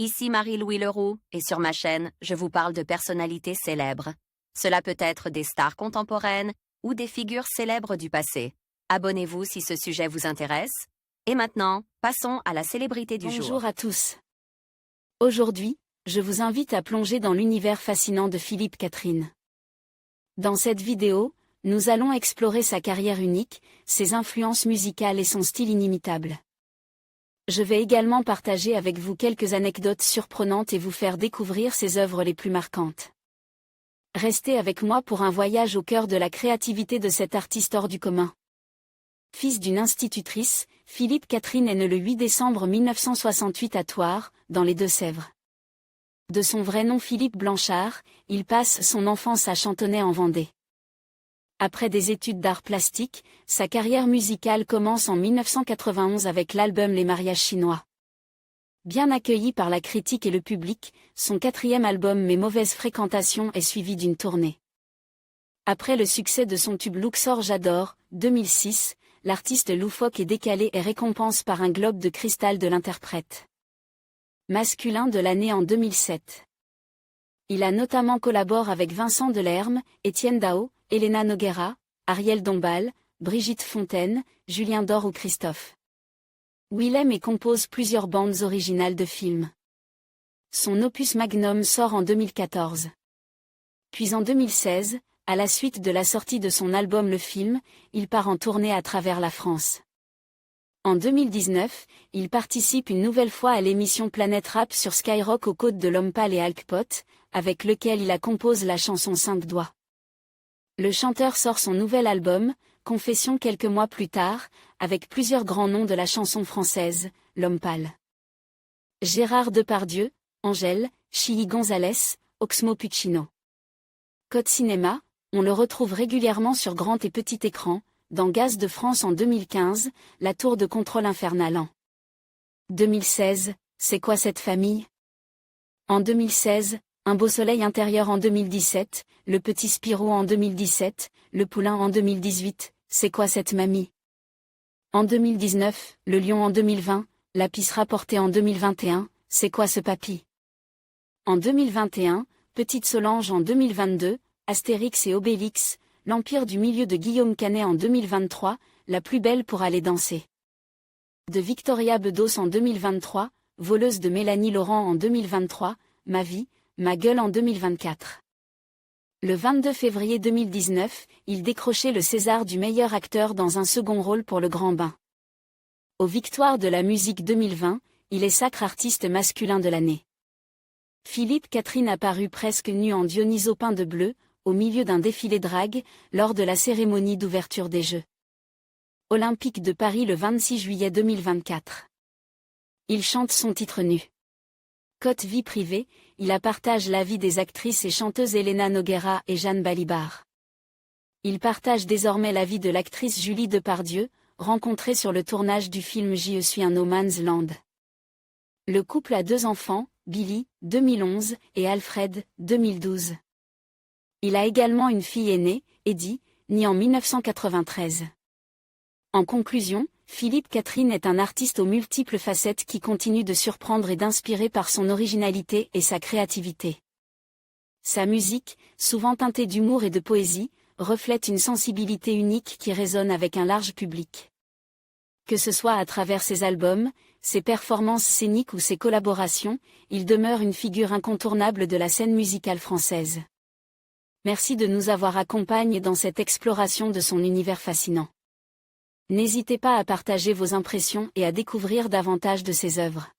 Ici Marie-Louis Leroux, et sur ma chaîne, je vous parle de personnalités célèbres. Cela peut être des stars contemporaines ou des figures célèbres du passé. Abonnez-vous si ce sujet vous intéresse. Et maintenant, passons à la célébrité du jour. Bonjour à tous. Aujourd'hui, je vous invite à plonger dans l'univers fascinant de Philippe Catherine. Dans cette vidéo, nous allons explorer sa carrière unique, ses influences musicales et son style inimitable. Je vais également partager avec vous quelques anecdotes surprenantes et vous faire découvrir ses œuvres les plus marquantes. Restez avec moi pour un voyage au cœur de la créativité de cet artiste hors du commun. Fils d'une institutrice, Philippe Catherine est né le 8 décembre 1968 à Thouars, dans les Deux-Sèvres. De son vrai nom Philippe Blanchard, il passe son enfance à Chantonnay en Vendée. Après des études d'art plastique, sa carrière musicale commence en 1991 avec l'album Les mariages chinois. Bien accueilli par la critique et le public, son quatrième album Mes mauvaises fréquentations est suivi d'une tournée. Après le succès de son tube Luxor J'adore, 2006, l'artiste loufoque et décalé est récompensé par un globe de cristal de l'interprète masculin de l'année en 2007. Il a notamment collaboré avec Vincent Delerme, Étienne Dao, Elena Noguera, Ariel Dombal, Brigitte Fontaine, Julien Doré ou Christophe Willem et compose plusieurs bandes originales de films. Son opus magnum sort en 2014. Puis en 2016, à la suite de la sortie de son album Le Film, il part en tournée à travers la France. En 2019, il participe une nouvelle fois à l'émission Planète Rap sur Skyrock aux côtes de Lompal et Alkpot, avec lequel il a composé la chanson 5 doigts. Le chanteur sort son nouvel album, Confession quelques mois plus tard, avec plusieurs grands noms de la chanson française, Lompal. Gérard Depardieu, Angèle, Chili Gonzalez, Oxmo Puccino. Code Cinéma, on le retrouve régulièrement sur grand et petit écran, dans Gaz de France en 2015, La Tour de contrôle infernale en 2016, C'est quoi cette famille? En 2016, Un beau soleil intérieur en 2017, Le petit Spirou en 2017, Le poulain en 2018, C'est quoi cette mamie? En 2019, Le lion en 2020, La pisse rapportée en 2021, C'est quoi ce papy? En 2021, Petite Solange en 2022, Astérix et Obélix, L'Empire du milieu de Guillaume Canet en 2023, La plus belle pour aller danser. De Victoria Bedos en 2023, Voleuse de Mélanie Laurent en 2023, Ma vie, ma gueule en 2024. Le 22 février 2019, il décrochait le César du meilleur acteur dans un second rôle pour Le Grand Bain. Aux Victoires de la musique 2020, il est sacre artiste masculin de l'année. Philippe Catherine apparut presque nu en Dionyso peint de bleu, au milieu d'un défilé drag, lors de la cérémonie d'ouverture des Jeux Olympiques de Paris le 26 juillet 2024. Il chante son titre nu. Côté vie privée, il partage la vie des actrices et chanteuses Elena Noguera et Jeanne Balibar. Il partage désormais la vie de l'actrice Julie Depardieu, rencontrée sur le tournage du film Je suis un no man's land. Le couple a 2 enfants, Billy, 2011, et Alfred, 2012. Il a également une fille aînée, Eddie, née en 1993. En conclusion, Philippe Catherine est un artiste aux multiples facettes qui continue de surprendre et d'inspirer par son originalité et sa créativité. Sa musique, souvent teintée d'humour et de poésie, reflète une sensibilité unique qui résonne avec un large public. Que ce soit à travers ses albums, ses performances scéniques ou ses collaborations, il demeure une figure incontournable de la scène musicale française. Merci de nous avoir accompagnés dans cette exploration de son univers fascinant. N'hésitez pas à partager vos impressions et à découvrir davantage de ses œuvres.